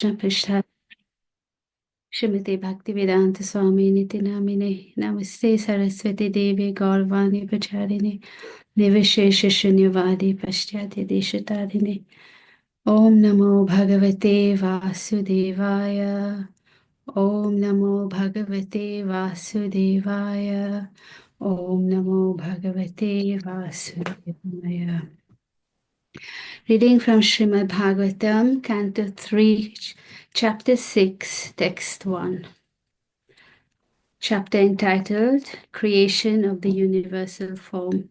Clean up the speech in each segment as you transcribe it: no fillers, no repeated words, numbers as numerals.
Prashad Shrimati Bhaktivedanta Swami Niti Namine Namaste Saraswati Devi Gaurvani Pacharine Nivishesha Shunyavadi Pashyati Deshatadine Om Namo Bhagavate Vasudevaya Om Namo Bhagavate Vasudevaya Om Namo Bhagavate Vasudevaya. Reading from Srimad Bhagavatam, Canto 3, Chapter 6, Text 1. Chapter entitled Creation of the Universal Form.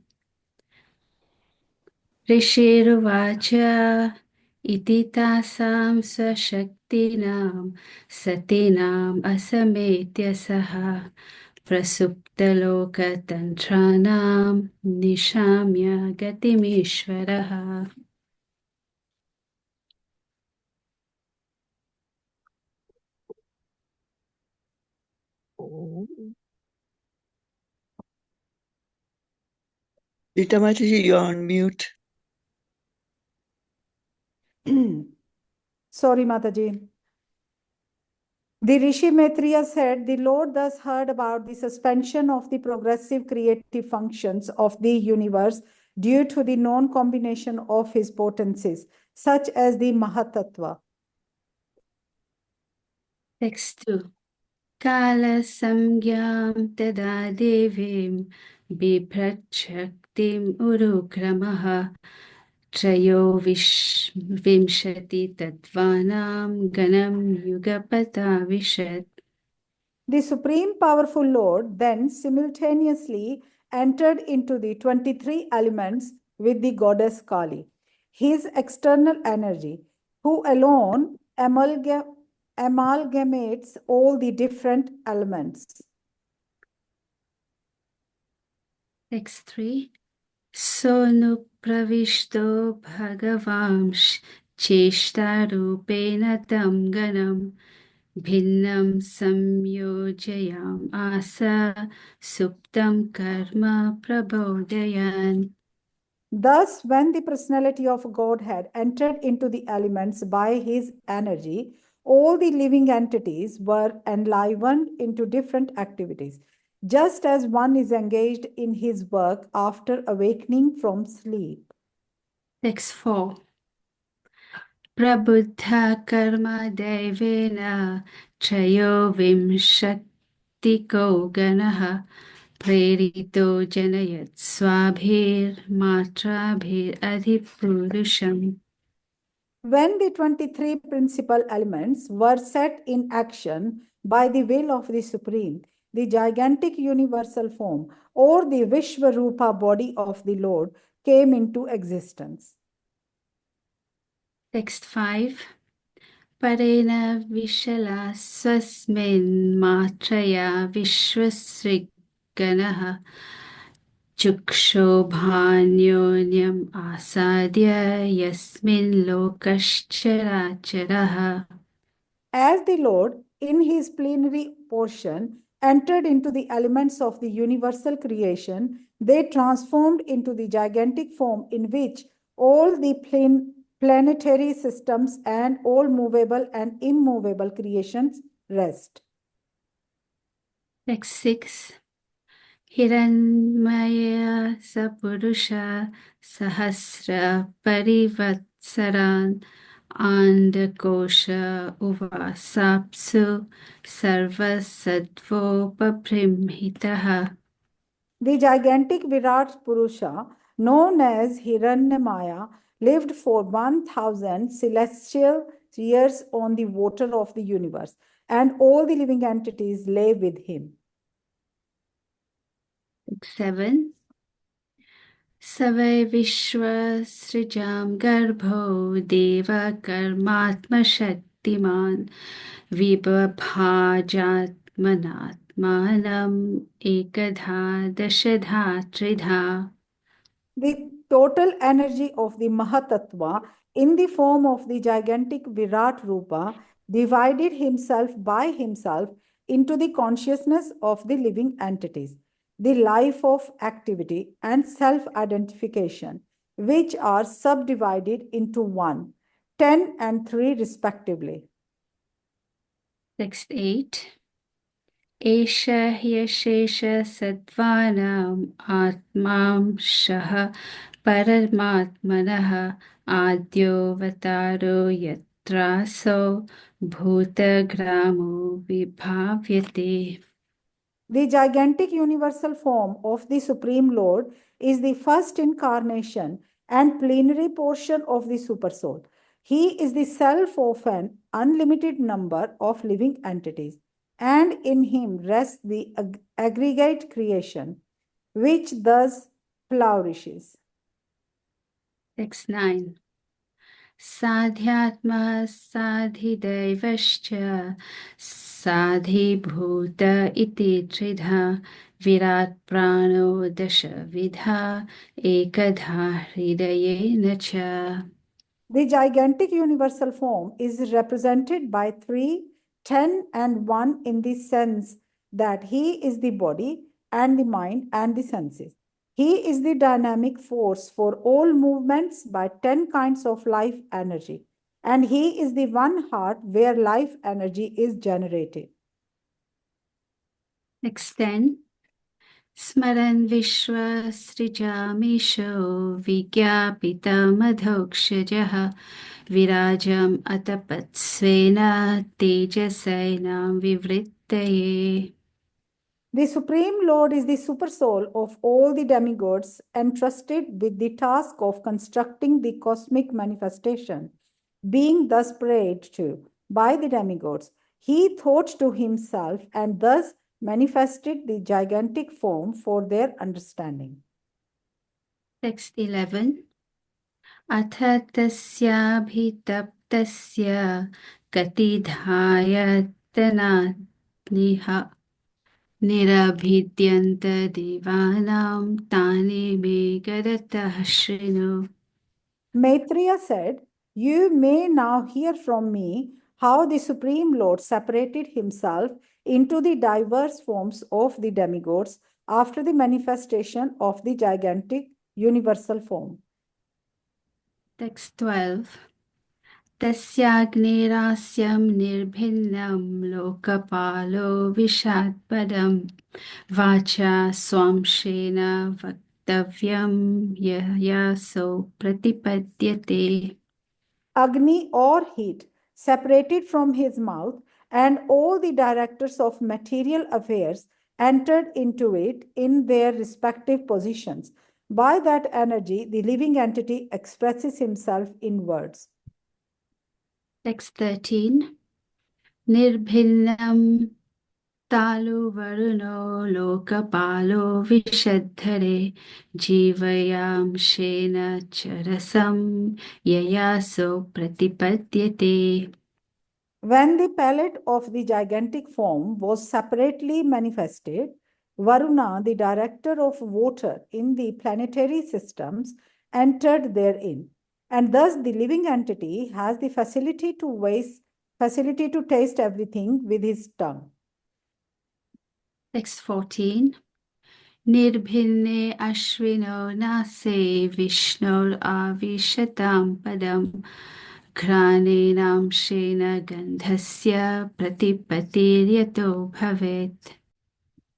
Rishiruvacha iti tasam swashaktinam satinam asametya saha prasuptaloka tantranam nishamya gatimishvaraha. Rita Mataji, you're on mute. Sorry, Mataji. The Rishi Maitreya said, the Lord thus heard about the suspension of the progressive creative functions of the universe due to the non-combination of his potencies, such as the Mahatattva. Text 2. Kala samgyam tada devim biprachaktim urukramaha trayo vimshati tatvanam ganam yugapata vishat. The Supreme Powerful Lord then simultaneously entered into the 23 elements with the goddess Kali, his external energy, who alone amalgamates all the different elements. Text 3. Sonu pravishto bhagavamsh cheshtarupena tam ganam Bhinnam samyojayam asa suptam karma prabodhayan. Thus, when the personality of Godhead entered into the elements by his energy, all the living entities were enlivened into different activities, just as one is engaged in his work after awakening from sleep. Text 4. Prabuddha karma devena trayo vimshatiko ganaha prerito janayat swabhir matrabhir adhipurusham. When the 23 principal elements were set in action by the will of the Supreme, the gigantic universal form or the Vishvarupa body of the Lord came into existence. Text 5. Parena vishala swasmin matraya vishwasriganaha chukshobhanyonyam asadya yasmin lokashcharacharaha. As the Lord, in his plenary portion, entered into the elements of the universal creation, they transformed into the gigantic form in which all the planetary systems and all movable and immovable creations rest. Text 6. Hiranmaya sapurusha sahasra parivatsaran andakosha uvasapsu sarvasadvopaprimhitaha. The gigantic Virat Purusha, known as Hiranyamaya, lived for 1,000 celestial years on the water of the universe, and all the living entities lay with him. 7. Savai Vishwa Srijam Garbho Deva Karmatma Shaktiman Vibhabhajatmanatmanam Ekadha Dashadha Tridha. The total energy of the Mahatattva in the form of the gigantic Virat Rupa divided himself by himself into the consciousness of the living entities, the life of activity and self-identification, which are subdivided into 1, 10 and 3 respectively. Text 8. Esha Hyashesha Sattvanam Atmamshah Paramatmanaha Adyovataro Yatraso Bhutagramo Vibhavyate. The gigantic universal form of the Supreme Lord is the first incarnation and plenary portion of the Supersoul. He is the self of an unlimited number of living entities, and in him rests the aggregate creation, which thus flourishes. Text 9. Sadhyatma sadhidaivascha sadhibhuta iti tridha virat prano dasha vidha ekadha hridayena cha. The gigantic universal form is represented by 3, 10, and 1 in the sense that he is the body and the mind and the senses. He is the dynamic force for all movements by 10 kinds of life energy. And he is the one heart where life energy is generated. Next 10. Smaran Vishwa Srijamisho Vigyapitamadhokshajah Virajam Atapatsvena Tejasainam Vivrittaye. The Supreme Lord is the supersoul of all the demigods, entrusted with the task of constructing the cosmic manifestation. Being thus prayed to by the demigods, he thought to himself and thus manifested the gigantic form for their understanding. Text 11. Atha tasyabhitaptasya katidhayatana niha nirabhidyanta devanam tani me gadatah shrinu. Maitreya said, "You may now hear from me how the Supreme Lord separated himself into the diverse forms of the demigods after the manifestation of the gigantic universal form." Text 12. Tasyagnirasyam nirbhinnam lokapalo vishadpadam vacha swamshena vaktavyam yayaso pratipadyate. Agni or heat separated from his mouth, and all the directors of material affairs entered into it in their respective positions. By that energy, the living entity expresses himself in words. Text 13. Nirbhinnam talu varuno lokapalo vishaddhare jivayam shena charasam yayaso pratipadyate. When the palette of the gigantic form was separately manifested, Varuna, the director of water in the planetary systems, entered therein. And thus the living entity has the facility to taste everything with his tongue. Text 14. Nirbhinne ashwino nase vishnor avishatam padam घ्राणेनां शेन गन्धस्य प्रतिपतिर्यतो भवेत्.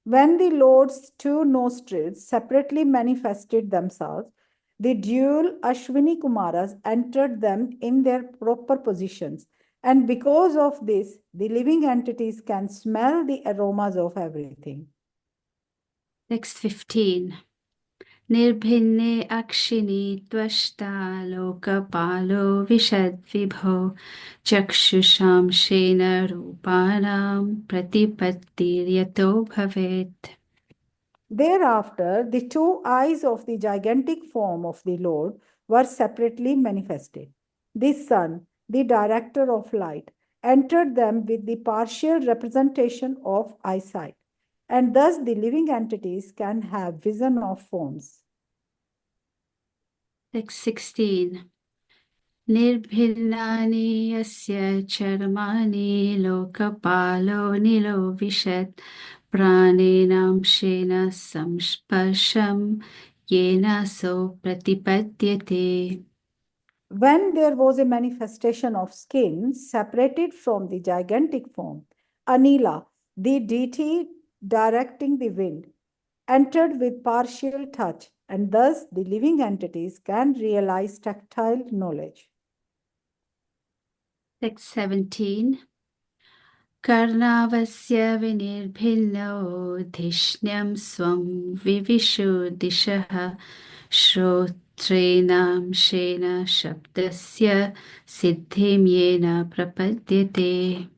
When the Lord's two nostrils separately manifested themselves, the dual Ashwini Kumaras entered them in their proper positions. And because of this, the living entities can smell the aromas of everything. Text 15. Nirbhinne akshini tvashta lokapalo vishadvibho chakshusham shena rupanam pratipattiryato bhavet. Thereafter, the two eyes of the gigantic form of the Lord were separately manifested. The sun, the director of light, entered them with the partial representation of eyesight, and thus the living entities can have vision of forms. Text 16. Nirbhinnani yasya charmani lokapalo nilo vishat pranenam shena samsparsham yena so pratipadyate. When there was a manifestation of skin separated from the gigantic form, Anila, the deity directing the wind, entered with partial touch, and thus the living entities can realize tactile knowledge. Text 17. Karnavasya vinirбhinnau dhishyam swam vivishu dishaha Shrotrenam shena shabdasya siddhim yena prapadyate.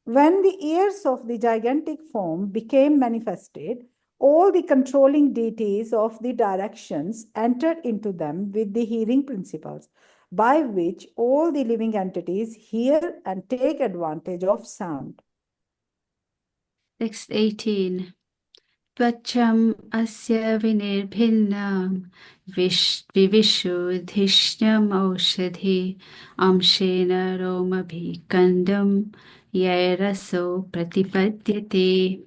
When the ears of the gigantic form became manifested, all the controlling deities of the directions entered into them with the hearing principles, by which all the living entities hear and take advantage of sound. Text 18. Tvacham asya vinirбhinnam vivishuddhishyam aushadhi amshena romabhikandam yairaso pratipadyate.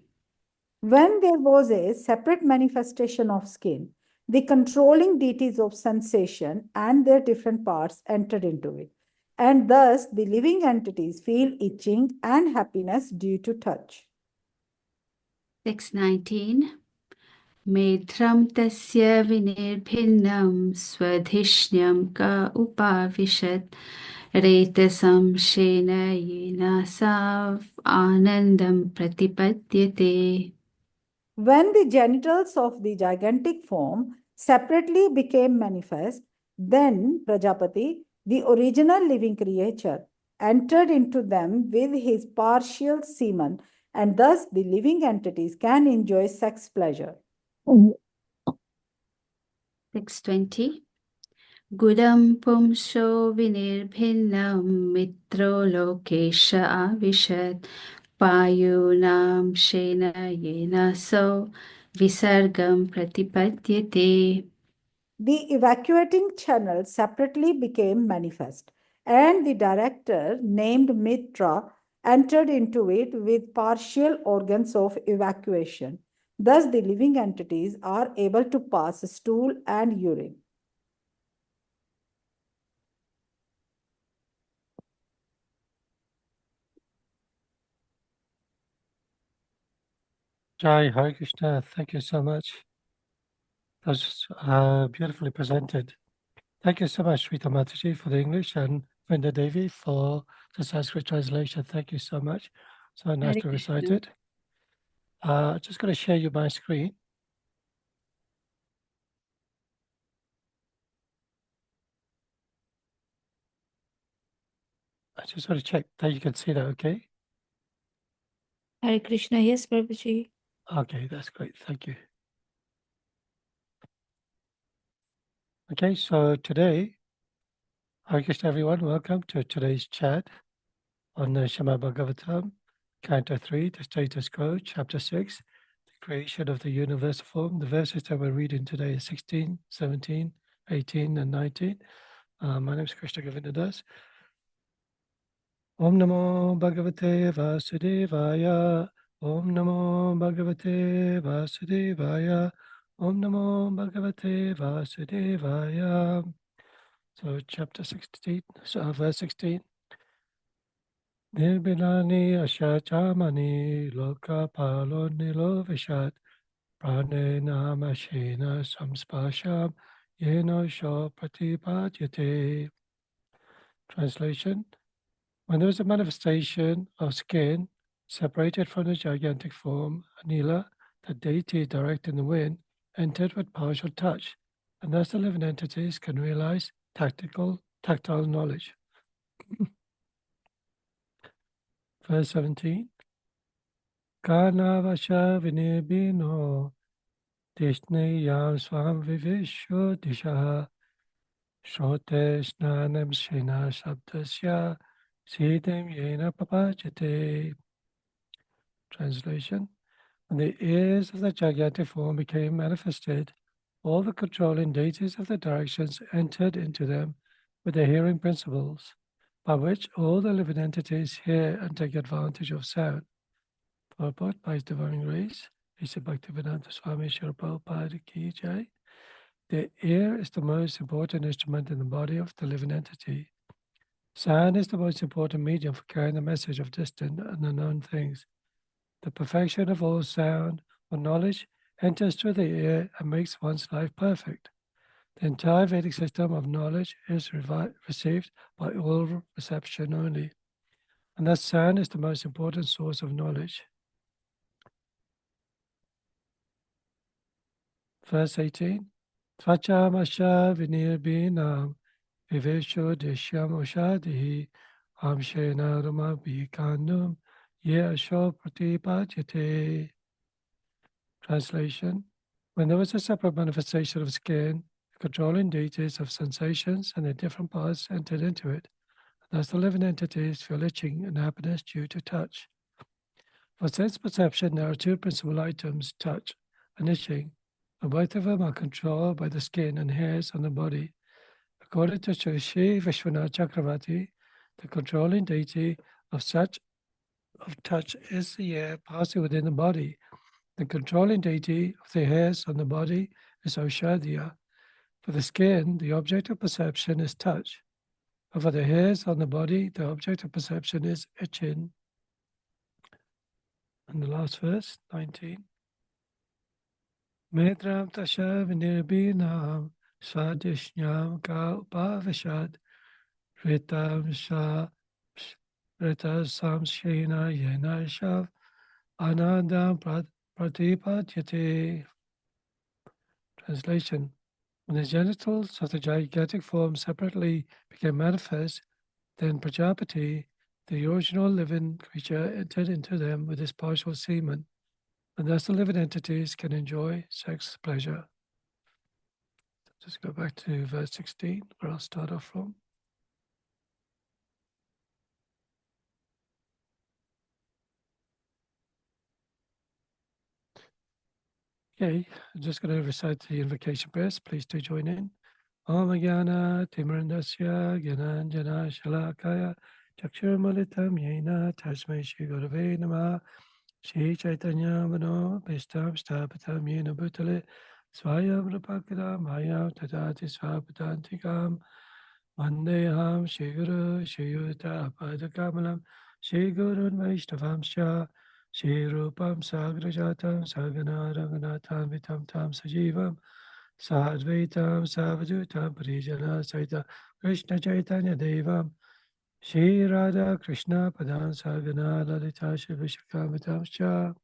When there was a separate manifestation of skin, the controlling deities of sensation and their different parts entered into it. And thus the living entities feel itching and happiness due to touch. Text 19. Medram tasya vinirбhinnam swadhishyam ka upavishat retasam shena yena sav anandam pratipadyate. When the genitals of the gigantic form separately became manifest, then Prajapati, the original living creature, entered into them with his partial semen, and thus the living entities can enjoy sex pleasure. Text 20. Gudam pumsho vinirбhinnam mitro lokesha avishat payunam shena yena so visargam pratipadyate. The evacuating channel separately became manifest, and the director, named Mitra, entered into it with partial organs of evacuation. Thus, the living entities are able to pass stool and urine. Jai Hare Krishna, thank you so much. That was beautifully presented. Thank you so much, Rita Mataji, for the English, and Vinda Devi for the Sanskrit translation. Thank you so much. So nice Hare to recite Krishna. it. Just going to share you my screen. I just want to check that you can see that, okay? Hare Krishna, yes, Prabhuji. Okay, that's great. Thank you. Okay, so today, Hare Krishna, everyone. Welcome to today's chat on the Shema Bhagavatam, Canto 3, the Status Quo, Chapter 6, the creation of the universal form. The verses that we're reading today are 16, 17, 18, and 19. My name is Krishna Govinda Das. Om Namo Bhagavate Vasudevaya. Om Namo Bhagavate Vasudevaya. Om Namo Bhagavate Vasudevaya. So chapter 16, verse 16. Nirbinani Ashachamani Loka Palo Nilo Vishat Prane Namashena Samspasham Yeno Sho Pratipadyate. Translation: when there was a manifestation of skin separated from the gigantic form, Anila, the deity directing the wind, entered with partial touch, and thus the living entities can realize tactile knowledge. Verse 17. Karnavasha vinibino Dishne yam swam vivisho disha Shrote snanam shena shabdasya Siddhim yena papachate. Translation: when the ears of the gigantic form became manifested, all the controlling deities of the directions entered into them with the hearing principles, by which all the living entities hear and take advantage of sound. Purport by His Divine Grace, Srila Bhaktivedanta Swami Srila Prabhupada Ki Jai. The ear is the most important instrument in the body of the living entity. Sound is the most important medium for carrying the message of distant and unknown things. The perfection of all sound or knowledge enters through the ear and makes one's life perfect. The entire Vedic system of knowledge is received by oral reception only, and thus sound is the most important source of knowledge. Verse 18. Tvachamasha vinirbhinam vivesho dishyam oshadihi amshena rama bhikanum ye asho pratipajyate. Translation. When there was a separate manifestation of skin, the controlling deities of sensations and their different parts entered into it. Thus the living entities feel itching and happiness due to touch. For sense perception, there are two principal items, touch and itching, and both of them are controlled by the skin and hairs on the body. According to Shri Vishwanath Chakravarti, the controlling deity of touch is the air passing within the body. The controlling deity of the hairs on the body is Oshadhiya. For the skin, the object of perception is touch. And for the hairs on the body, the object of perception is itching. And the last verse, 19. Medram tasha vinirbhinam swadishnyam ka upavishad ritam samshena yena shav anandam pratipadyate. Translation. When the genitals of the gigantic form separately became manifest, then Prajapati, the original living creature, entered into them with his partial semen, and thus the living entities can enjoy sex pleasure. Just go back to verse 16, where I'll start off from. Okay, I'm just going to recite the invocation prayers. Please do join in. Om Jnana Timirandasya Gyananjana Shalakaya Chakshurmalitam Yena Tasmai Shri Gurave Namah Shri Chaitanya Mano Bhistam Stapatam Yena Bhutale Swayam Rapakadam Hayam Tadati Swapatantikam Vandeham Shri Guru Shri Yuta Padakamalam Shri Gurun Vaishnavamsha Shri Rupam Sagrajatam Sagana Ranganatam Vitam Tam Sajivam Sadvaitam Savadutam Parijana Saita Krishna Chaitanya Devam Shri Radha Krishna Padan Sagana Lalita Shivishakamitamscha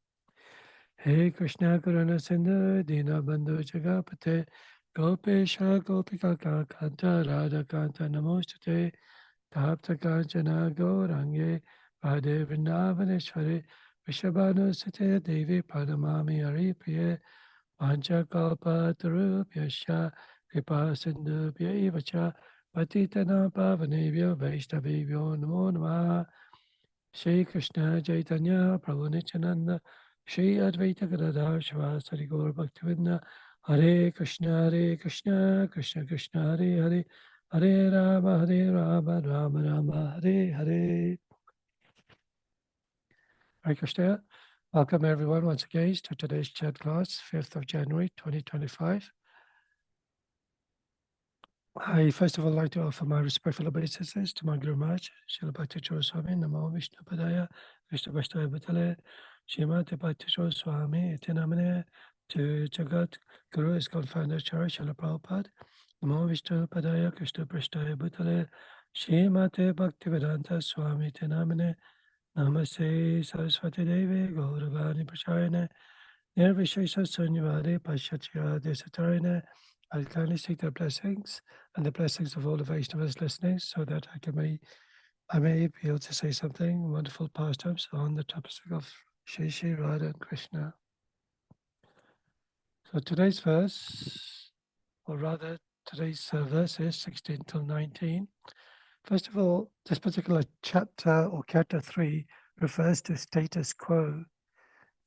He Krishna Karuna Sindhu Dina Bandhu Jagapate Gopesha Gopika Kanta Radha Kanta Namostate Tapta Kanchana Gaurange Radhe Vrindavaneshwari Vishabhanu Sate Devi Pranamami Haripriye Panchakalpatarubhyasya Kripa Sindhubhya Evacha Patitana Pavanebhyo Vaishnavebhyo Namo Namah Shri Krishna Chaitanya Prabhu Nityananda Shri Advaita Gadadhar Shivasari Gaur Bhaktivinda Hare Krishna Krishna Krishna Hare Hare Hare Rama Rama Rama Hare Hare. Hare Krishna. Welcome everyone once again to today's chat class, 5th of January 2025. I first of all like to offer my respectful obeisances to my Guru Maharaj, Srila Bhakti Swami, Namo Vishnu Padaya, Vishnu Vashtaya Bhutale, Srimati Bhakti Swami, Iti Namane, to Jagat Guru, his co-founder, Srila Prabhupada, Namo Vishnu Padaya, Krishna Vashtaya Bhutale, Srimati Bhakti Vedanta Swami, Iti Namane, Namaste Saraswati Devi Gauravani Prachayane Nirvishesha Sunyavadi Pashatya Desatarine. I'll kindly seek their blessings and the blessings of all the Vaishnavas listening so that I may be able to say something wonderful pastimes on the topic of Shri Radha and Krishna. So today's verse, or rather today's verses 16 till 19. First of all, this particular chapter or chapter 3 refers to status quo.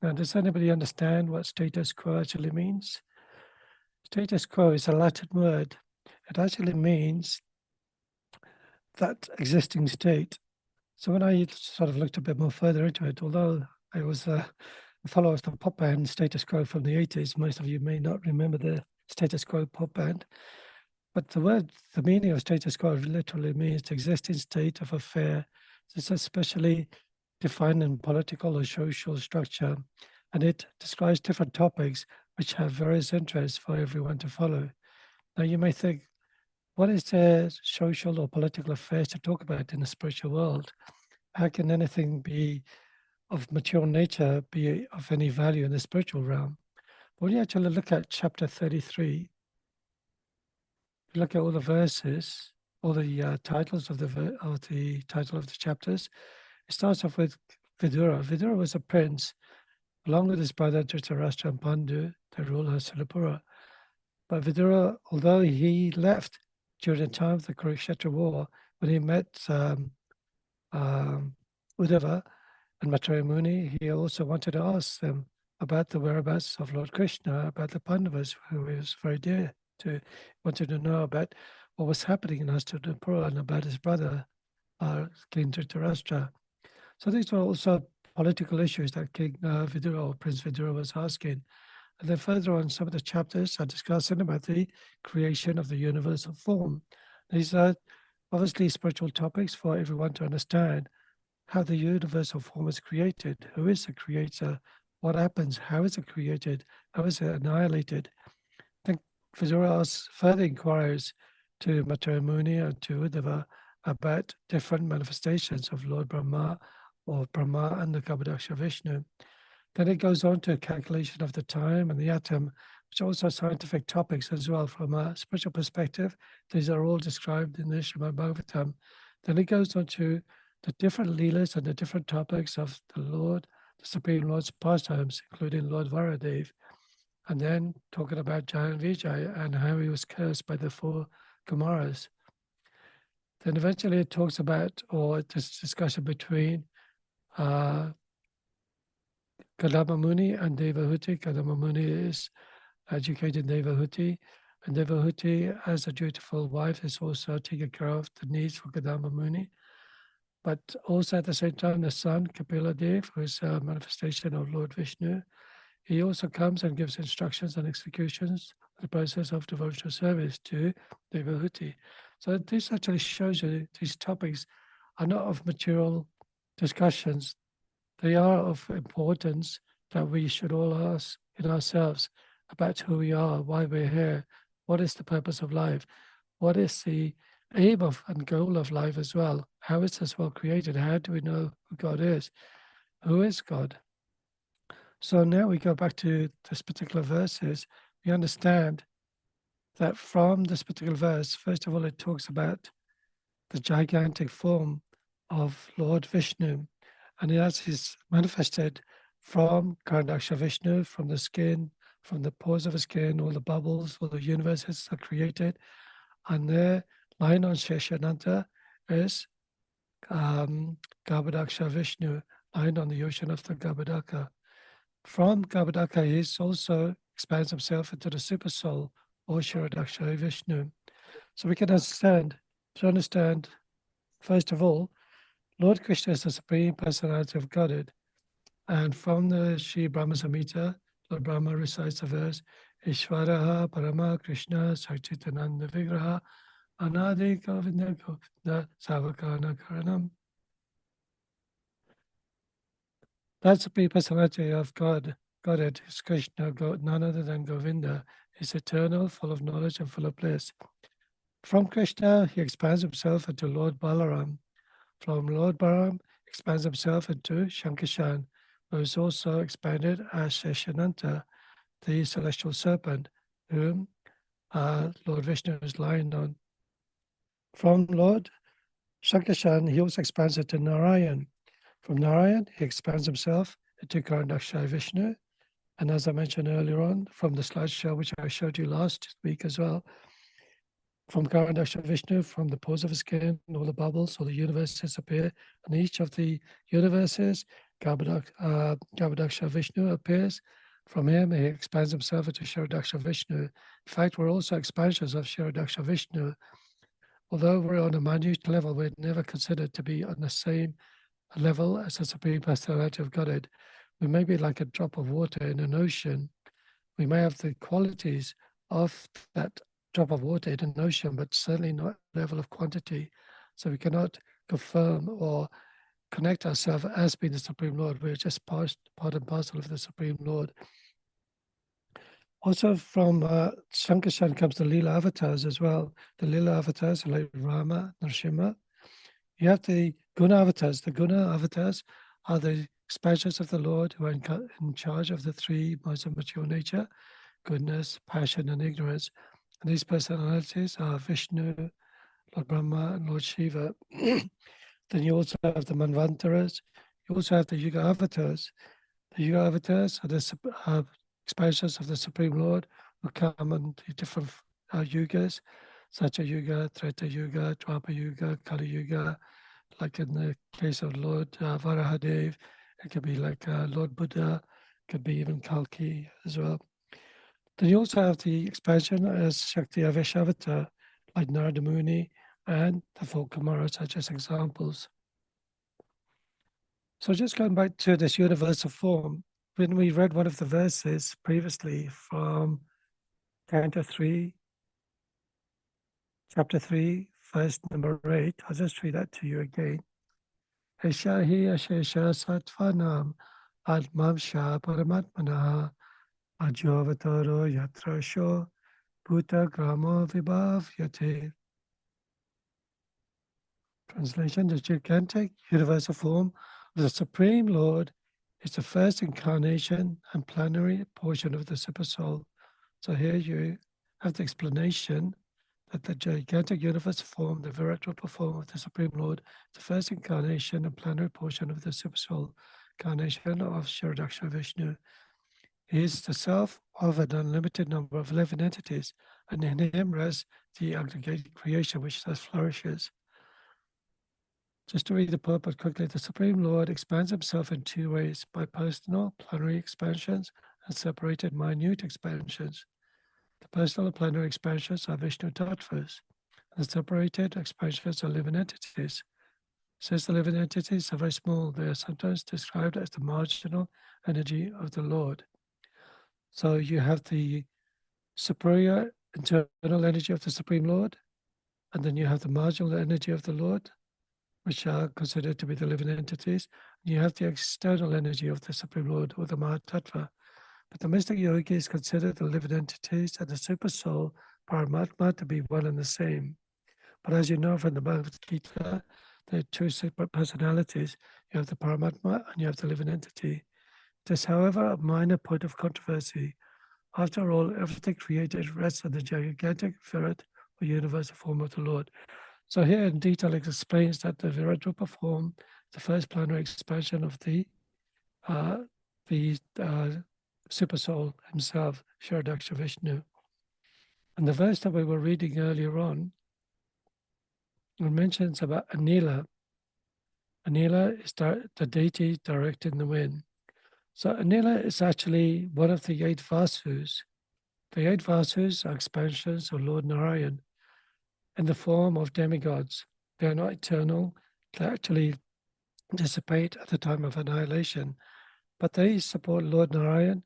Now, does anybody understand what status quo actually means? Status quo is a Latin word. It actually means that existing state. So when I sort of looked a bit more further into it, although I was a follower of the pop band Status Quo from the 80s, most of you may not remember the Status Quo pop band. But the meaning of status quo literally means the existing state of affair. This is especially defined in political or social structure, and it describes different topics which have various interests for everyone to follow. Now you may think, what is there social or political affairs to talk about in the spiritual world? How can anything be of material nature be of any value in the spiritual realm? When you actually look at chapter 33, you look at all the verses, all the titles of the title of the chapters. It starts off with Vidura. Vidura was a prince, along with his brother Dhritarashtra and Pandu, they ruled Hastinapura. But Vidura, although he left during the time of the Kurukshetra war, when he met Uddhava and Maitreya Muni, he also wanted to ask them about the whereabouts of Lord Krishna, about the Pandavas, who he was very dear to, wanted to know about what was happening in Hastinapura and about his brother, King Dhritarashtra. So these were also political issues that King Vidura or Prince Vidura was asking. And then further on, some of the chapters are discussing about the creation of the universal form. These are obviously spiritual topics for everyone to understand how the universal form is created, who is the creator, what happens, how is it created, how is it annihilated. Then Vidura asks further inquiries to Maitreya Muni and to Uddhava about different manifestations of Lord Brahma or Brahma and the Garbhodaksha Vishnu. Then it goes on to a calculation of the time and the atom, which are also scientific topics as well from a spiritual perspective. These are all described in the Srimad Bhagavatam. Then it goes on to the different leelas and the different topics of the Lord, the Supreme Lord's pastimes, including Lord Varadev. And then talking about Jayan Vijay and how he was cursed by the 4 Kumaras. Then eventually it talks about, or this discussion between Kadama Muni and Devahuti. Kadama Muni is educated Devahuti, and Devahuti, as a dutiful wife, is also taking care of the needs for Kadama Muni. But also at the same time, the son, Kapila Dev, who is a manifestation of Lord Vishnu, he also comes and gives instructions and executions the process of devotional service to Devahuti. So this actually shows you these topics are not of material discussions. They are of importance that we should all ask in ourselves about who we are, why we're here, what is the purpose of life, what is the aim of and goal of life as well. How is this world created? How do we know who God is? Who is God? So now we go back to this particular verses. We understand that from this particular verse, first of all, it talks about the gigantic form of Lord Vishnu, and as is manifested from Karadaksha Vishnu, from the skin, from the pores of the skin, all the bubbles, all the universes are created, and there, lying on Sheshananta, is Garbhodaksha Vishnu, lying on the ocean of the Garbhodaka. From Garbhodaka, he also expands himself into the super soul, or Shiradaksha Vishnu. So we can understand, first of all, Lord Krishna is the Supreme Personality of Godhead. And from the Sri Brahma Samhita, Lord Brahma recites the verse, Ishvaraha Parama Krishna Sachitananda Vigraha Anadi Govinda Govinda Savakana Karanam. That's the Supreme Personality of Godhead is Krishna, none other than Govinda, is eternal, full of knowledge and full of bliss. From Krishna, he expands himself into Lord Balaram. From Lord Balaram, expands himself into Shankashan, who is also expanded as Sheshananta, the celestial serpent, whom Lord Vishnu is lying on. From Lord Shankashan, he also expands into Narayan. From Narayan, he expands himself into Karadaksha Vishnu. And as I mentioned earlier on, from the slideshow, which I showed you last week as well, from Karadaksha Vishnu, from the pores of his skin, all the bubbles, all the universes appear, and each of the universes, Garbhodaksha Vishnu appears. From him, he expands himself into Shiradaksha Vishnu. In fact, we're also expansions of Shiradaksha Vishnu. Although we're on a minute level, we're never considered to be on the same level as the Supreme Personality of Godhead. We may be like a drop of water in an ocean. We may have the qualities of that drop of water in an ocean, but certainly not level of quantity. So we cannot confirm or connect ourselves as being the Supreme Lord. We're just part and parcel of the Supreme Lord. Also from Shankar comes the Leela avatars as well. The Leela avatars are like Rama, Nrsimha. You have the Guna avatars. The Guna avatars are the expansions of the Lord who are in charge of the three modes of mature nature, goodness, passion, and ignorance. And these personalities are Vishnu, Lord Brahma, and Lord Shiva. Then you also have the Manvantaras. You also have the Yuga avatars. The Yuga avatars are the expansions of the Supreme Lord who come in the different yugas, Satya Yuga, Treta Yuga, Dwapara Yuga, Kali Yuga. Like in the case of Lord Varahadev, it could be like Lord Buddha, it could be even Kalki as well. Then you also have the expansion as Shakti Aveshavata, like Narada Muni and the four Kumaras are just examples. So just going back to this universal form, when we read one of the verses previously from Canto 3, chapter 3, verse number 8, I'll just read that to you again. Esha hi ashesha sattvanam atmamsha paramatmanaha ajovataro yatrasho bhuta gramo vibhavyate. Translation: the gigantic universal form of the Supreme Lord is the first incarnation and plenary portion of the Supersoul. So here you have the explanation that the gigantic universal form, the Virat Rupa form of the Supreme Lord, the first incarnation and plenary portion of the Supersoul, incarnation of Shiradaksha Vishnu, is the self of an unlimited number of living entities, and in him rests the aggregated creation which thus flourishes. Just to read the purport quickly, the Supreme Lord expands himself in two ways, by personal, plenary expansions and separated, minute expansions. The personal and plenary expansions are Vishnu Tattvas, and the separated expansions are living entities. Since the living entities are very small, they are sometimes described as the marginal energy of the Lord. So you have the superior internal energy of the Supreme Lord, and then you have the marginal energy of the Lord, which are considered to be the living entities. You have the external energy of the Supreme Lord, or the Mahatattva. But the mystic yogis consider the living entities and the super soul, Paramatma, to be one and the same. But as you know from the Bhagavad Gita, there are two separate personalities. You have the Paramatma and you have the living entity. It is, however, a minor point of controversy. After all, everything created rests on the gigantic Virat, or universal form of the Lord. So here in detail it explains that the Virat Rupa form, the first plenary expansion of the Super Soul himself, Shiradaksha Vishnu. And the verse that we were reading earlier on, it mentions about Anila. Anila is the deity directing the wind. So Anila is actually one of the 8 Vasus. The 8 Vasus are expansions of Lord Narayan in the form of demigods. They are not eternal. They actually dissipate at the time of annihilation, but they support Lord Narayan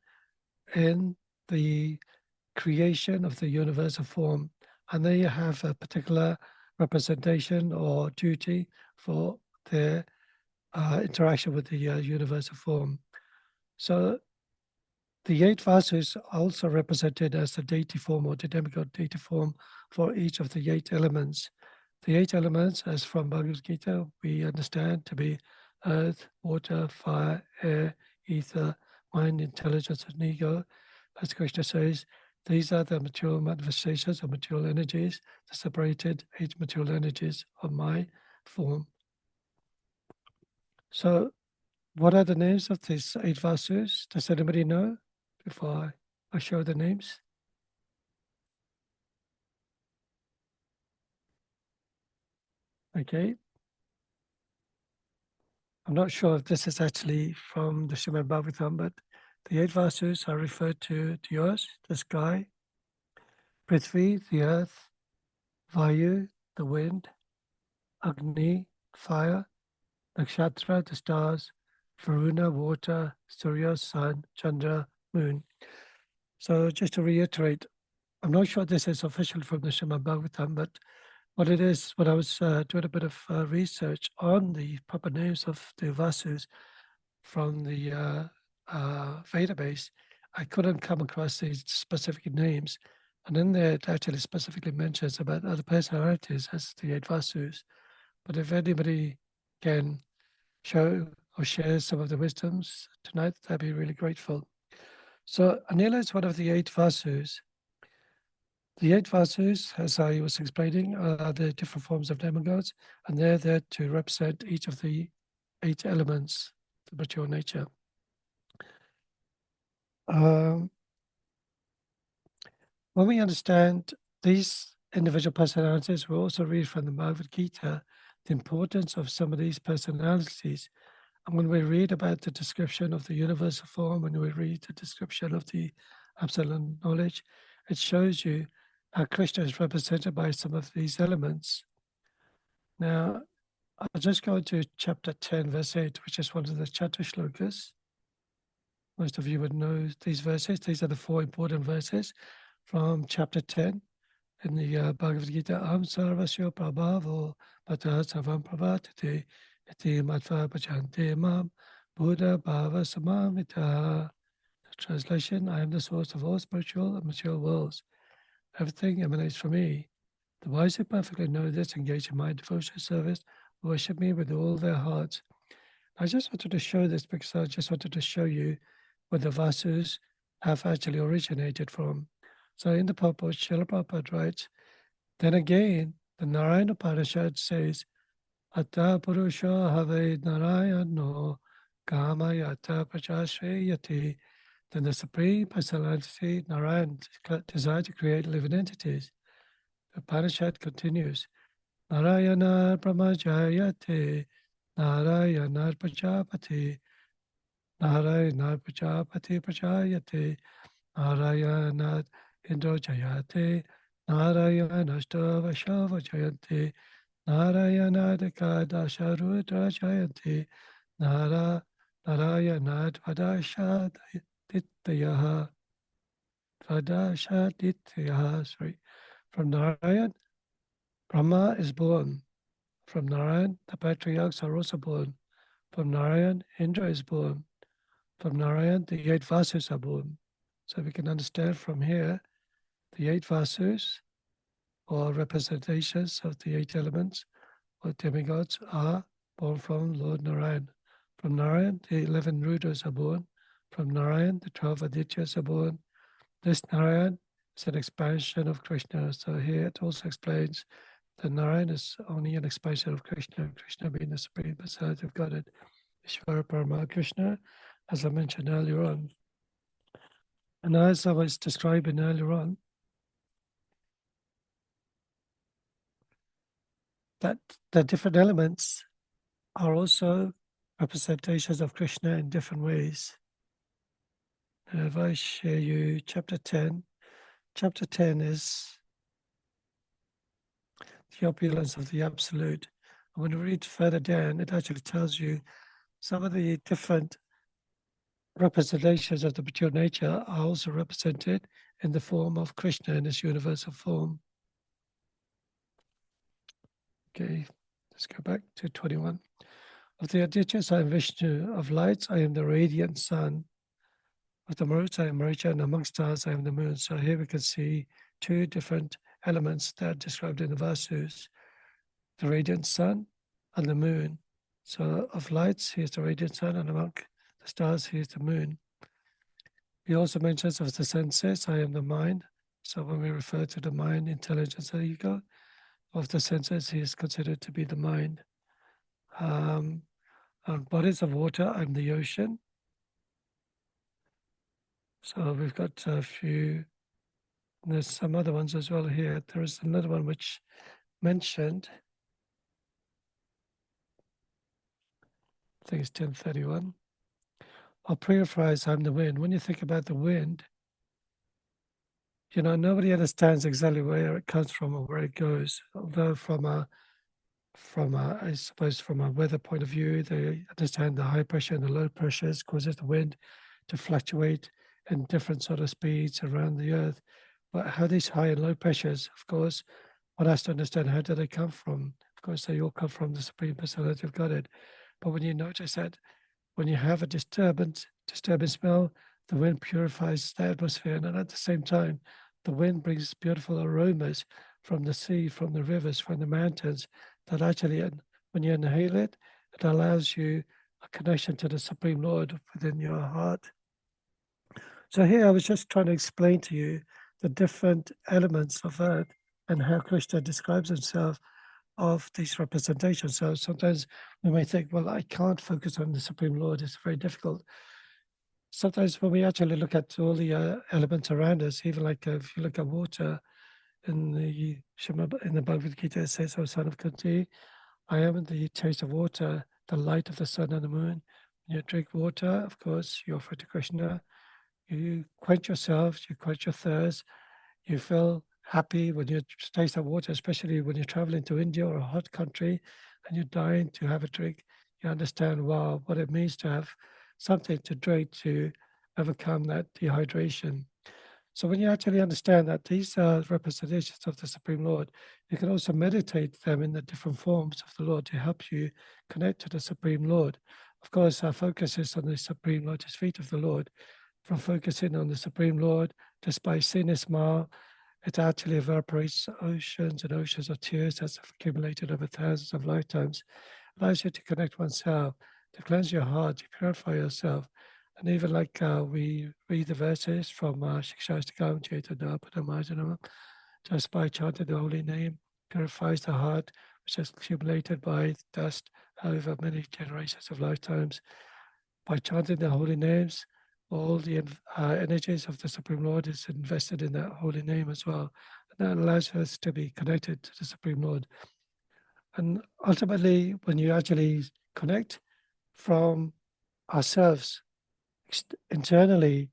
in the creation of the universal form, and they have a particular representation or duty for their interaction with the universal form. So the 8 Vasus are also represented as the deity form or the demigod deity form for each of the 8 elements. The 8 elements, as from Bhagavad Gita, we understand to be earth, water, fire, air, ether, mind, intelligence, and ego. As Krishna says, these are the material manifestations of material energies, the separated 8 material energies of my form. So, what are the names of these 8 Vasus? Does anybody know before I show the names? Okay. I'm not sure if this is actually from the Srimad Bhagavatam, but the 8 Vasus are referred to yours, the sky, Prithvi, the earth, Vayu, the wind, Agni, fire, Nakshatra, the stars, Varuna, water, Surya, sun, Chandra, moon. So just to reiterate, I'm not sure this is official from the Srimad Bhagavatam, but what it is, when I was doing a bit of research on the proper names of the Vasus from the database, I couldn't come across these specific names. And in there, it actually specifically mentions about other personalities as the 8 Vasus. But if anybody can show or share some of the wisdoms tonight, I'd be really grateful. So Anila is one of the 8 Vasus. The 8 Vasus, as I was explaining, are the different forms of demigods, and they're there to represent each of the 8 elements, the mature nature. When we understand these individual personalities, we also read from the Bhagavad Gita the importance of some of these personalities. And when we read about the description of the universal form, when we read the description of the absolute knowledge, it shows you how Krishna is represented by some of these elements. Now, I'll just go to chapter 10, verse 8, which is one of the Chatur Shlokas. Most of you would know these verses. These are the 4 important verses from chapter 10 in the Bhagavad Gita. Am sarvasya prabhavo patah savam pravatite iti matva bhajante mam buddha bhava samamita. The translation, I am the source of all spiritual and material worlds. Everything emanates from me. The wise who perfectly know this engage in my devotional service, worship me with all their hearts. I just wanted to show this because I just wanted to show you where the Vasus have actually originated from. So in the purport, Srila Prabhupada writes, then again, the Narayana Upanishad says, Atta Purusha Have Narayano Kama Yata Prachashreyati. Then the Supreme Personality, Narayan, desire to create living entities. The Upanishad continues, Narayana Brahmajayate, Narayana Prajapati, Narayana Prajapati Prajayate, Narayana Indra Jayate, Narayana Stavashava Jayante, Narayana Dekadasha Rudra Jayante, Narayana Dvadasha Dityaha, Dvadasha Dityaha, sorry. From Narayan, Brahma is born. From Narayan, the patriarchs are also born. From Narayan, Indra is born. From Narayan, the 8 Vasus are born. So we can understand from here, the 8 Vasus, or representations of the 8 elements, or demigods, are born from Lord Narayan. From Narayan, the 11 Rudras are born. From Narayan, the 12 Adityas are born. This Narayan is an expansion of Krishna. So here it also explains that Narayan is only an expansion of Krishna, Krishna being the Supreme Personality of Godhead. Ishvara Parama Krishna, as I mentioned earlier on. And as I was describing earlier on, that the different elements are also representations of Krishna in different ways. And if I share you chapter 10 is the opulence of the Absolute. And when you read further down, it actually tells you some of the different representations of the mature nature are also represented in the form of Krishna in his universal form. Okay, let's go back to 21. Of the Adityas, I am Vishnu. Of lights, I am the radiant sun. Of the Maruts, I am Maricha, and among stars, I am the moon. So here we can see 2 different elements that are described in the Vasus, the radiant sun and the moon. So of lights, here's the radiant sun, and among the stars, here's the moon. He also mentions of the senses, I am the mind. So when we refer to the mind, intelligence, and ego, of the senses, he is considered to be the mind. On bodies of water, I'm the ocean. So we've got a few, there's some other ones as well here. There is another one which mentioned, I think it's 1031. I'll paraphrase, I'm the wind. When you think about the wind, you know, nobody understands exactly where it comes from or where it goes. Although from a, I suppose from a weather point of view, they understand the high pressure and the low pressures causes the wind to fluctuate in different sort of speeds around the earth. But how these high and low pressures, of course, one has to understand how do they come from. Of course, they all come from the Supreme Personality of Godhead. But when you notice that when you have a disturbing smell, the wind purifies the atmosphere, and at the same time, the wind brings beautiful aromas from the sea, from the rivers, from the mountains, that actually, when you inhale it, it allows you a connection to the Supreme Lord within your heart. So here I was just trying to explain to you the different elements of earth and how Krishna describes himself of these representations. So sometimes we may think, well, I can't focus on the Supreme Lord, it's very difficult. Sometimes when we actually look at all the elements around us, even like if you look at water in the Bhagavad Gita, it says, "O son of Kunti, I am the taste of water, the light of the sun and the moon." When you drink water, of course, you offer to Krishna. You quench yourself, you quench your thirst, you feel happy when you taste that water, especially when you're traveling to India or a hot country and you're dying to have a drink. You understand, wow, what it means to have something to drink to overcome that dehydration. So when you actually understand that these are representations of the Supreme Lord, you can also meditate them in the different forms of the Lord to help you connect to the Supreme Lord. Of course, our focus is on the Supreme Lotus feet of the Lord. From focusing on the Supreme Lord, just by seeing his smile, it actually evaporates oceans and oceans of tears that's accumulated over thousands of lifetimes, allows you to connect oneself, to cleanse your heart, to purify yourself. And even like we read the verses from Shikshastakam, Chaitanya Padamajanam, just by chanting the holy name, purifies the heart, which has accumulated by dust over many generations of lifetimes. By chanting the holy names, all the energies of the Supreme Lord is invested in that holy name as well. And that allows us to be connected to the Supreme Lord. And ultimately, when you actually connect from ourselves internally,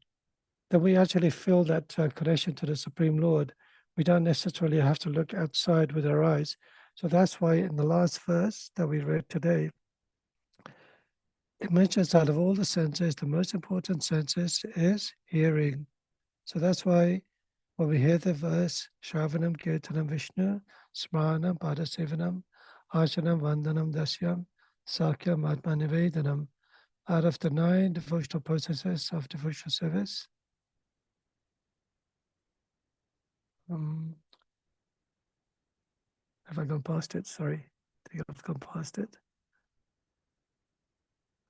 then we actually feel that connection to the Supreme Lord. We don't necessarily have to look outside with our eyes. So that's why in the last verse that we read today, it mentions out of all the senses, the most important senses is hearing. So that's why when we hear the verse, Shravanam Kirtanam Vishnu, Smaranam Padasevanam, Archanam Vandanam Dasyam, Sakyam Atmanivedanam, out of the 9 devotional processes of devotional service, have I gone past it? Sorry, I think I've gone past it.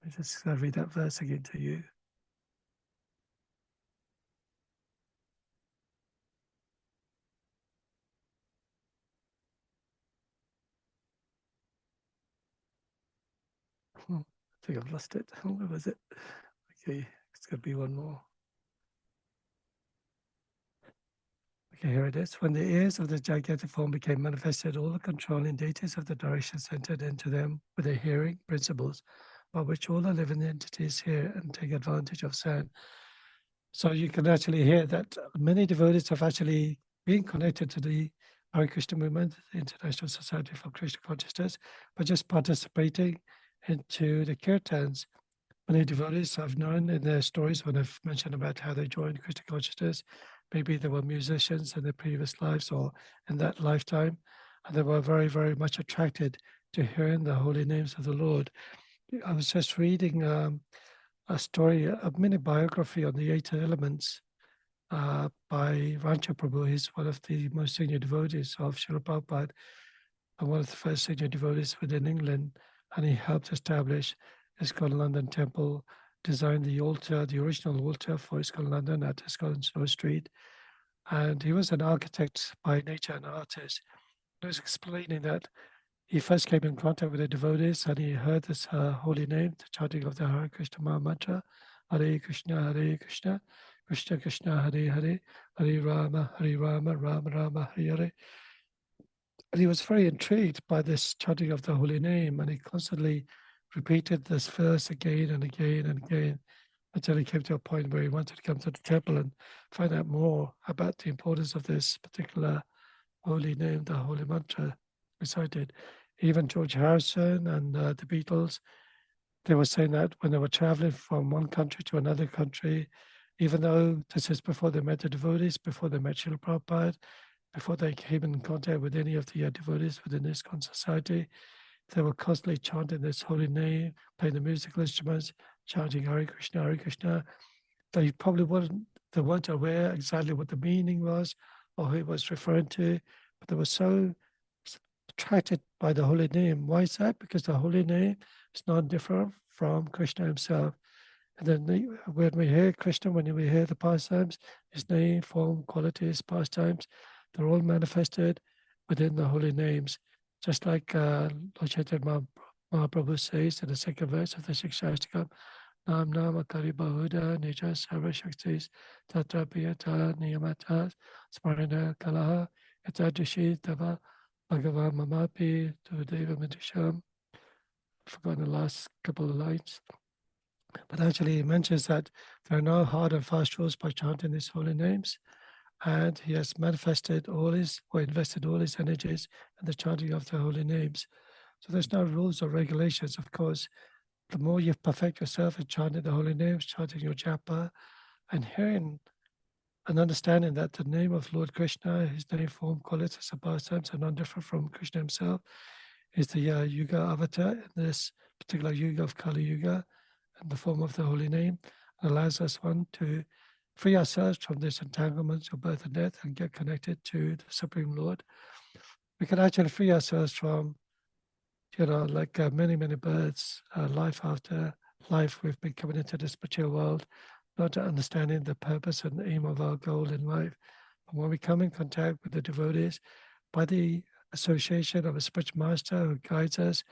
I just gotta read that verse again to you. I think I've lost it. Where was it? Okay, it's gonna be one more. Okay, here it is. When the ears of the gigantic form became manifested, all the controlling deities of the directions entered into them with their hearing principles, by which all the living entities hear and take advantage of sound. So you can actually hear that many devotees have actually been connected to the Hare Krishna movement, the International Society for Krishna Consciousness, by just participating into the kirtans. Many devotees I've known in their stories when I've mentioned about how they joined Krishna Consciousness, maybe they were musicians in their previous lives or in that lifetime, and they were very, very much attracted to hearing the holy names of the Lord. I was just reading a story, a mini biography on the 8 elements by Rancha Prabhu. He's one of the most senior devotees of Srila Prabhupada and one of the first senior devotees within England, and he helped establish ISKCON London Temple, designed the altar, the original altar for ISKCON London at ISKCON Snow Street. And he was an architect by nature, an artist. He was explaining that he first came in contact with the devotees and he heard this holy name, the chanting of the Hare Krishna Maha Mantra, Hare Krishna, Krishna Krishna, Hare Hare, Hare Rama, Rama Rama, Hare Hare. And he was very intrigued by this chanting of the holy name, and he constantly repeated this verse again and again and again until he came to a point where he wanted to come to the temple and find out more about the importance of this particular holy name, the holy mantra recited. Even George Harrison and the Beatles, they were saying that when they were traveling from one country to another country, even though this is before they met the devotees, before they met Srila Prabhupada, before they came in contact with any of the devotees within this society, they were constantly chanting this holy name, playing the musical instruments, chanting Hare Krishna, Hare Krishna. They probably weren't aware exactly what the meaning was or who it was referring to, but they were so attracted by the holy name. Why is that? Because the holy name is not different from Krishna himself. And then when we hear Krishna, when we hear the pastimes, his name, form, qualities, pastimes, they're all manifested within the holy names. Just like Lord Chaitanya Mahaprabhu says in the second verse of the Shikshashtakam, Nam Nama Kari Bahuda Nija Sarva Shaktis Tatra Piyata Niyamata Smarana Kalaha Etadrishi Tava Bhagavan Mamapi Tudeva Madhisham. I've forgotten the last couple of lines. But actually, he mentions that there are no hard and fast rules by chanting these holy names. And he has manifested all his, or invested all his energies in the chanting of the holy names. So there's no rules or regulations. Of course, the more you perfect yourself in chanting the holy names, chanting your japa, and hearing and understanding that the name of Lord Krishna, his name, form, qualities, and pastimes are not different from Krishna himself, is the Yuga avatar in this particular Yuga of Kali Yuga, in the form of the holy name, allows us one to free ourselves from this entanglements of birth and death and get connected to the Supreme Lord. We can actually free ourselves from, like many births, life after life, we've been coming into this material world, not understanding the purpose and aim of our goal in life. But when we come in contact with the devotees, by the association of a spiritual master who guides us,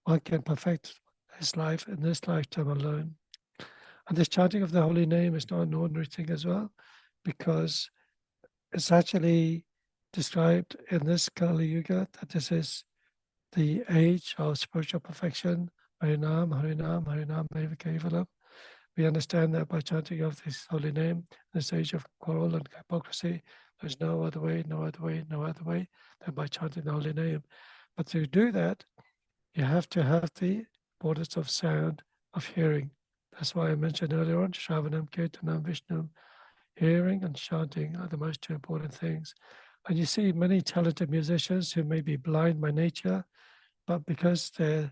one can perfect his life in this lifetime alone. And this chanting of the holy name is not an ordinary thing as well, because it's actually described in this Kali Yuga that this is the age of spiritual perfection. Harinam, Harinam, Harinam, Eva Kevalam. We understand that by chanting of this holy name, this age of quarrel and hypocrisy, there's no other way, no other way, no other way than by chanting the holy name. But to do that, you have to have the importance of sound, of hearing. That's why I mentioned earlier on, Shravanam, Kirtanam, Vishnam, hearing and chanting are the most two important things. And you see many talented musicians who may be blind by nature, but because they've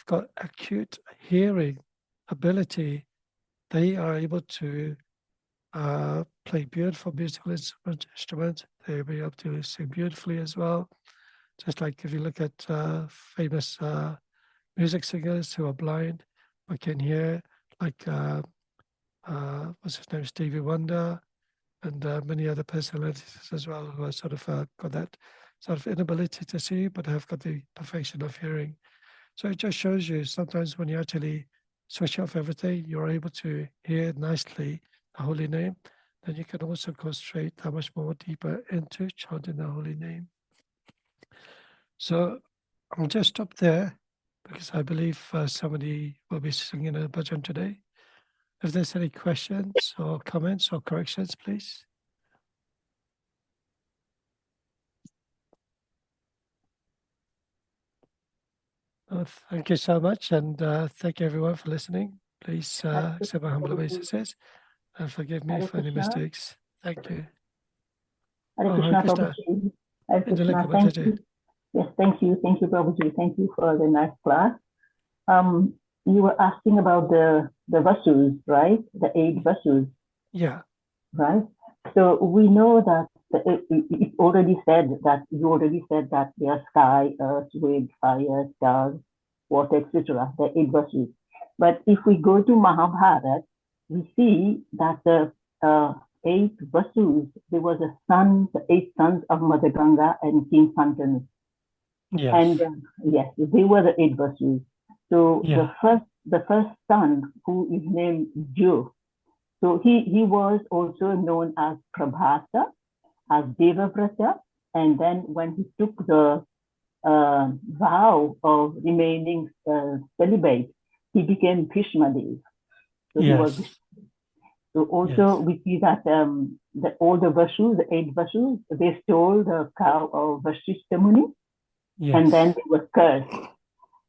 got acute hearing ability, they are able to play beautiful musical instruments. They'll be able to sing beautifully as well. Just like if you look at famous music singers who are blind but can hear, like what's his name, Stevie Wonder, and many other personalities as well, who are sort of got that sort of inability to see but have got the perfection of hearing. So it just shows you sometimes when you actually switch off everything, you're able to hear nicely the holy name. Then you can also concentrate that much more deeper into chanting the holy name. So I'll just stop there because I believe somebody will be singing a bhajan today. If there's any questions or comments or corrections, please. Thank you so much, and thank you everyone for listening. Please accept my humble obeisances and forgive me Hare for any Krishna. mistakes. Thank you. Hare Oh, Krishna, Hare Krishna. Prabhuji. Hare Krishna. Indalika Thank Mataji. you. Yes, thank you. Thank you, Prabhuji. Thank you for the nice class. You were asking about the vasus, right? The 8 vasus, Yeah, right? So we know that it already said that you already said that there are sky, earth, wind, fire, stars, water, etc. The 8 vasus. But if we go to Mahabharata, we see that the 8 vasus, there was a son, the 8 sons of Mother Ganga and King Santanu. yes, And yes, they were the 8 vasus. So yeah, the first son, who is named Jo, so he was also known as Prabhasa, as Devavrata, and then when he took the vow of remaining celibate, he became Bhishmadev. So he was. yes, So also yes, we see that all the vasus, the 8 vasus, they stole the cow of Vashishta Muni, and then yes, they were cursed.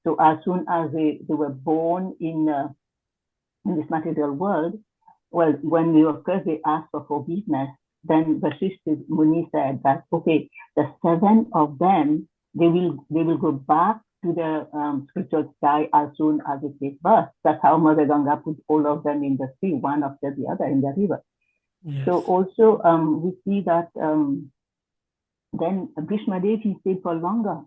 So as soon as they were born in this material world, well, when we were cursed, they asked for forgiveness. Then Vasishtha Muni said that, okay, the 7 of them, they will go back to the spiritual sky as soon as it is birth. That's how Mother Ganga put all of them in the sea, one after the other in the river. Yes. So also we see that then Bhishma Dev, he stayed for longer,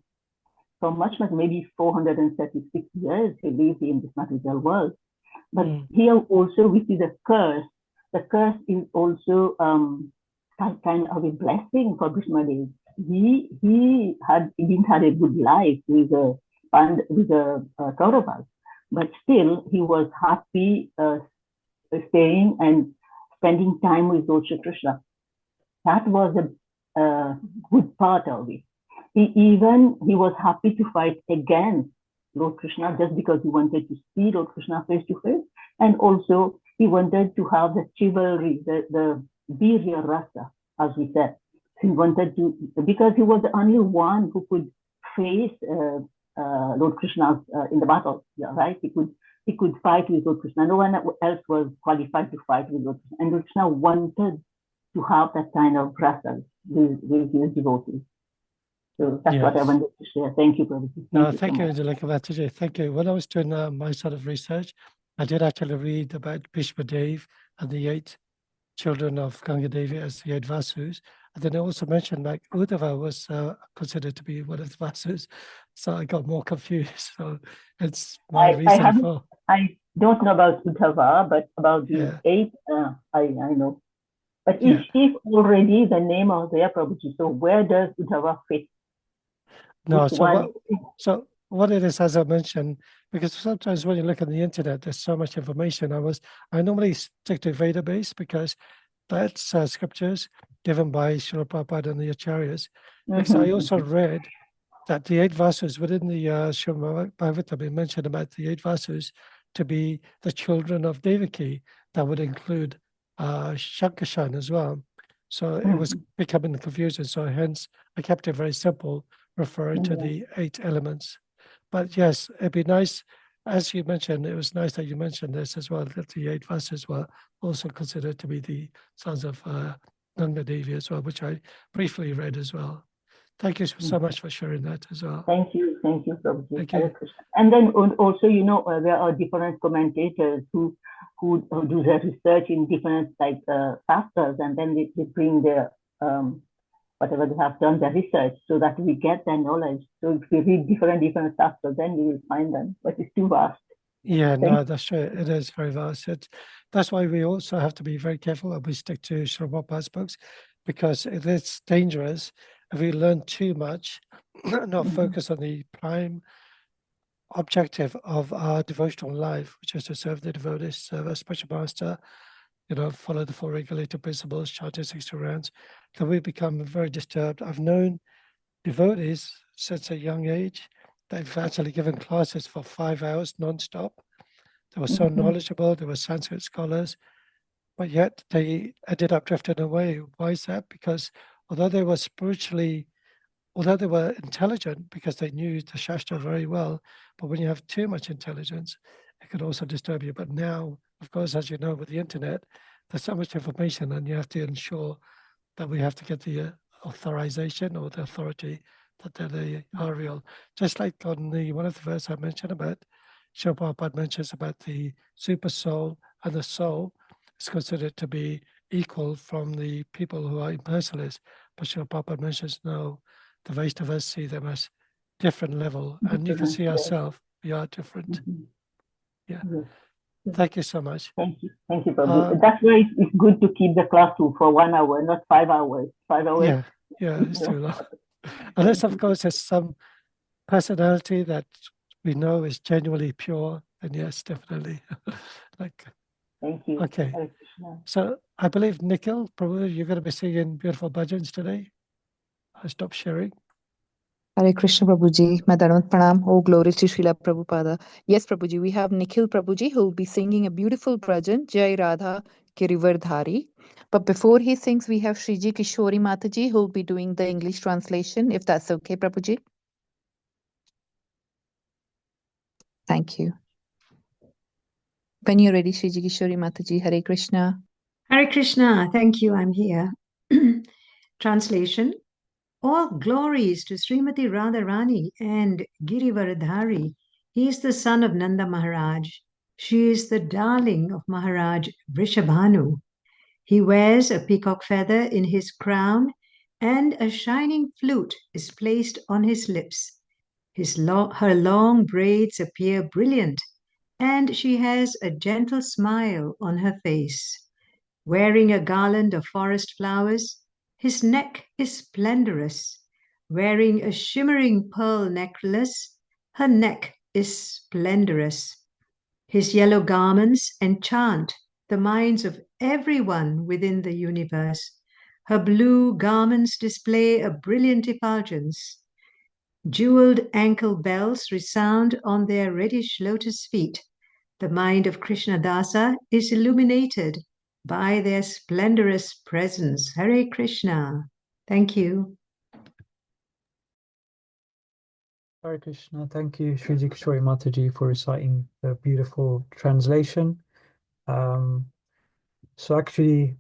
for much, maybe 436 years he lived in this material world. But here also we see the curse. The curse is also kind of a blessing for Bhishma Dev. He didn't have a good life with the Kauravas, but still he was happy staying and spending time with Lord Shri Krishna. That was a good part of it. He was happy to fight against Lord Krishna just because he wanted to see Lord Krishna face to face, and also he wanted to have the chivalry, the birya rasa, as we said. He wanted to, because he was the only one who could face Lord Krishna in the battle, right? He could fight with Lord Krishna. No one else was qualified to fight with Lord Krishna, and Lord Krishna wanted to have that kind of rasa with his devotees. So that's what I wanted to share. Thank you, Prabhuji. Thank you, Angelica Mataji. Thank you. When I was doing my sort of research, I did actually read about Bhishma Dev and the 8 children of Ganga Devi as the 8 Vasus. And then I also mentioned like Uddhava was considered to be one of the Vasus. So I got more confused. So it's my reason for. I don't know about Uddhava, but about the 8, I know. But if already the name of their Prabhuji, so where does Uddhava fit? No, so what it is, as I mentioned, because sometimes when you look on the internet, there's so much information. I normally stick to Veda base because that's scriptures given by Srila Prabhupada and the Acharyas. Because I also read that the 8 Vasus within the Srimad Bhagavatam, it mentioned about the 8 Vasus to be the children of Devaki. That would include Shankashan as well. So it was becoming confusing. So hence I kept it very simple, referring to the 8 elements. But yes, it'd be nice, as you mentioned, it was nice that you mentioned this as well, that the 8 Vasus were also considered to be the sons of Ganga Devi as well, which I briefly read as well. Thank you so much for sharing that as well. Thank you, Prabhuji. Thank you. And then also, there are different commentators who do their research in different factors, and then they bring their whatever they have done, their research, so that we get their knowledge. So if we read different factors, then we will find them, but it's too vast. Yeah, no, that's true. It is very vast. That's why we also have to be very careful that we stick to Srila Prabhupada's books, because it is dangerous if we learn too much, not focus on the prime objective of our devotional life, which is to serve the devotees, serve our spiritual master, follow the 4 regulated principles, chanting 60 rounds, then we become very disturbed. I've known devotees since a young age. They've actually given classes for 5 hours non-stop. They were so knowledgeable. They were Sanskrit scholars, but yet they ended up drifting away. Why is that? Because although they were intelligent, because they knew the Shastra very well, but when you have too much intelligence, it could also disturb you. But now, of course, as you know, with the internet, there's so much information, and you have to ensure that we have to get the authorization or the authority that they are real. Just like on one of the verses I mentioned about, Srila Prabhupada mentions about the super soul and the soul is considered to be equal from the people who are impersonalists. But Srila Prabhupada mentions, no, the Vaishnavas see them as different level, and you can see ourselves, we are different. Yeah. Thank you so much. Thank you, Prabhu. That's why it's good to keep the class for 1 hour, not 5 hours. 5 hours. Yeah, it's too long. Unless, of course, there's some personality that we know is genuinely pure, then yes, definitely. Thank you. Okay. So I believe, Nikhil, probably you're going to be singing beautiful bhajans today. I'll stop sharing. Hare Krishna Prabhuji, Madanand Pranam, oh glory to Srila Prabhupada. Yes, Prabhuji, we have Nikhil Prabhuji who will be singing a beautiful bhajan, Jai Radha Kirivardhari. But before he sings, we have Shriji Kishori Mataji who will be doing the English translation, if that's okay, Prabhuji. Thank you. When you're ready, Shri Kishori Mataji, Hare Krishna. Hare Krishna, thank you, I'm here. Translation. All glories to Srimati Radharani and Girivaradhari. He is the son of Nanda Maharaj. She is the darling of Maharaj Vrishabhanu. He wears a peacock feather in his crown, and a shining flute is placed on his lips. Her long braids appear brilliant, and she has a gentle smile on her face. Wearing a garland of forest flowers, his neck is splendorous. Wearing a shimmering pearl necklace, her neck is splendorous. His yellow garments enchant the minds of everyone within the universe. Her blue garments display a brilliant effulgence. Jeweled ankle bells resound on their reddish lotus feet. The mind of Krishna Dasa is illuminated by their splendorous presence. Hare Krishna. Thank you. Hare Krishna. Thank you, Sri Kishori Mataji, for reciting the beautiful translation. So actually,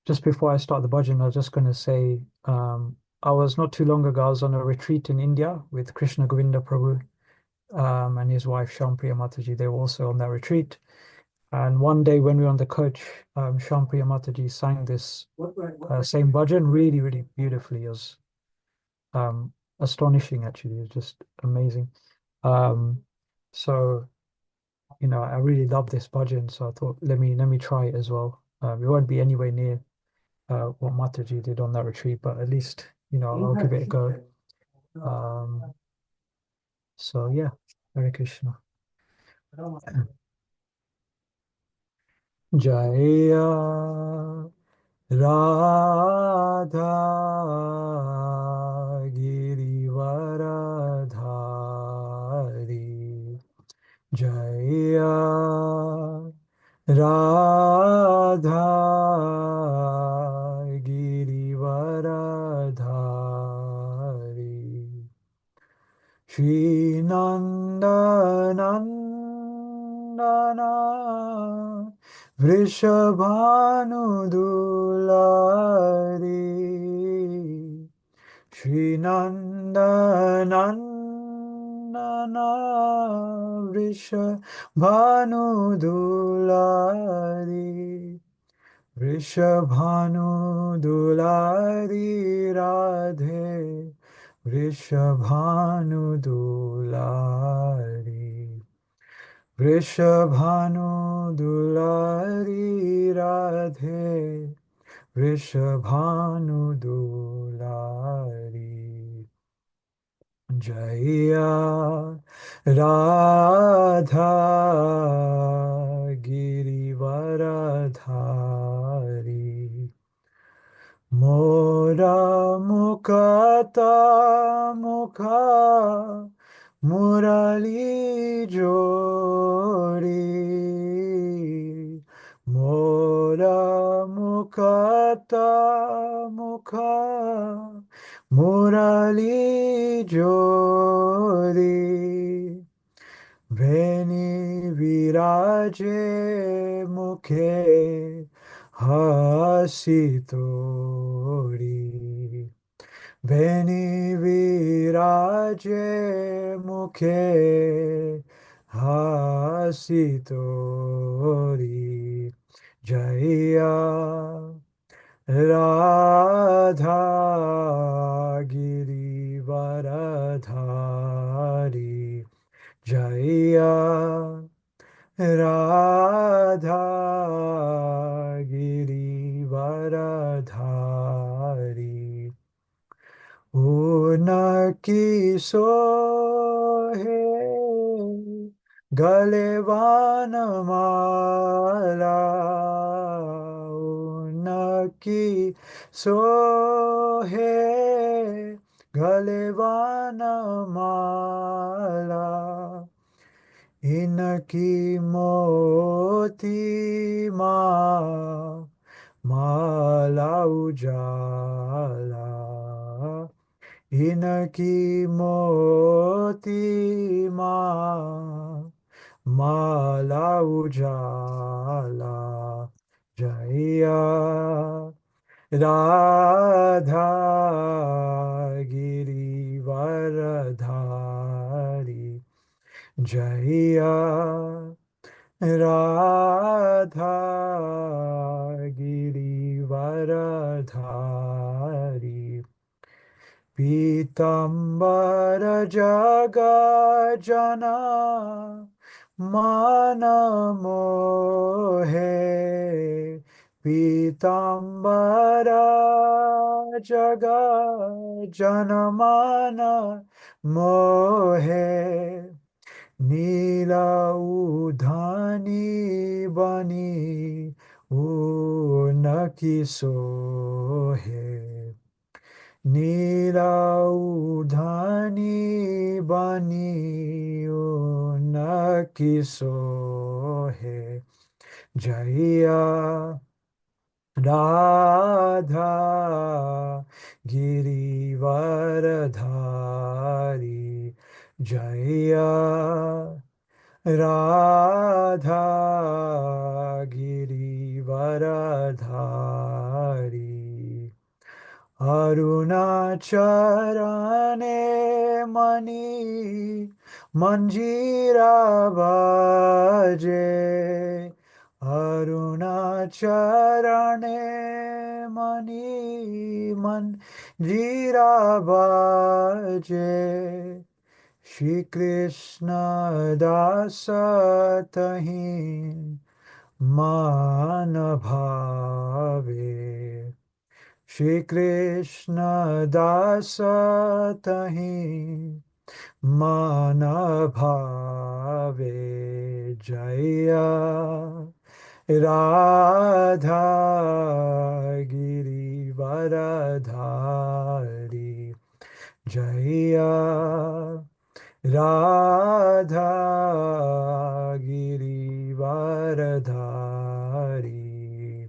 just before I start the bhajan, I was just going to say, I was not too long ago, I was on a retreat in India with Krishna Govinda Prabhu and his wife Shampriya Mataji. They were also on that retreat. And one day when we were on the coach, Shampriya Mataji sang this same bhajan really, really beautifully. It was astonishing, actually. It was just amazing. So, you know, I really love this bhajan, so I thought, let me try it as well. It won't be anywhere near what Mataji did on that retreat, but at least, you know, I'll give it a go. So yeah, Hare Krishna. Jaya Radha Girivaradhari Jaya Radha Girivaradhari Shri Nanda Nandana Vrishabhanudulari Shri Nanda Nandana Vrishabhanudulari Vrishabhanudulari Radhe Vrishabhanudulari Vrishabhanudulari Radhe Vrishabhanudulari Jaya Radha Girivaradhari Mora Mukata Mukha Murali Jori Mora Mukata Mukha Murali Jori Veni Viraje Mukhe Hasitori Veni Viraje Mukhe Hasitori Jaya Radha Girivaradhari Jaya Radha Girivaradhari Unaki sohe Galevana mala Unaki sohe Galevana mala Inaki moti mala ujala Inaki moti Mala Ujala Jaya Radha Girivaradhari Jaya Radha Girivaradhari Pitambara Jaga Jana Mana Mohe Pitambara Jaga Jana Mana Mohe Nila Udhani Bani Unaki Sohe Nila Udhani Bani Unaki Sohe Jaya Radha Girivaradhari Jaya Radha Girivaradhari Arunacharane Mani Manjira Bhaje Arunacharane Mani Manjira Bhaje Shri Krishna Dasa Tahin Man Bhave Shri Krishna Dasa Tahi Mana Bhave Jaya Radha Girivaradhari Jaya Radha Girivaradhari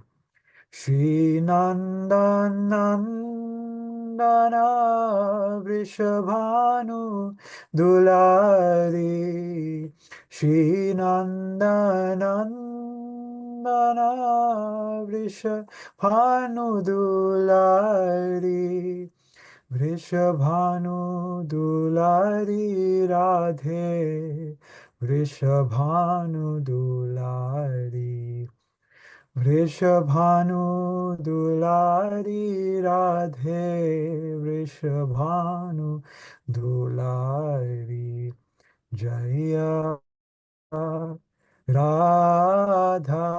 Shri Nandana Vrishabhanu Dulari Shri Nandana Vrishabhanu Dulari Vrishabhanu Dulari Radhe Vrishabhanu Dulari Vrishabhanu Dulari Radhe Vrishabhanu Dulari Jaya Radha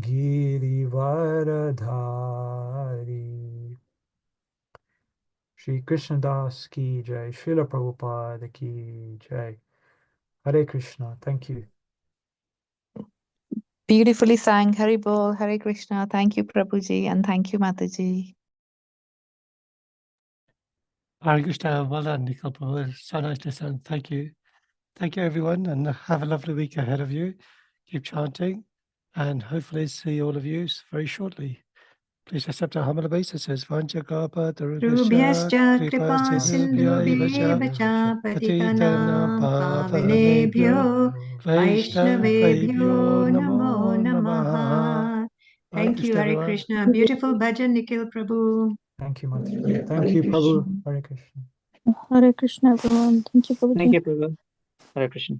Girivaradhari Shri Krishna Das Ki Jai Srila Prabhupada Ki Jai Hare Krishna. Thank you. Beautifully sang. Hari Bol, Hare Krishna. Thank you, Prabhuji, and thank you, Mataji. Hare Krishna, well done, Nikhil Prabhu. So nice to listen. Thank you. Thank you, everyone, and have a lovely week ahead of you. Keep chanting, and hopefully see all of you very shortly. Please accept our humble obeisances. Vanchakapa Rubhyascha Tarubhyascha kripa Kripa sindhubhyeva Sindhubhyaivacha cha Patitanam patitanam Pavanebhyo pavanebhyo Vaishnavebhyo Vaishnavebhyo Namo namo Namaha. namaha. Hare Thank you, Krishna, Hare everyone. Krishna. Beautiful bhajan, Nikhil Prabhu. Thank you, Mataji. Thank Hare you, Krishna. Prabhu. Hare Krishna. Hare Krishna, everyone. Thank you, Prabhuji. Thank you, Prabhu. Hare Krishna.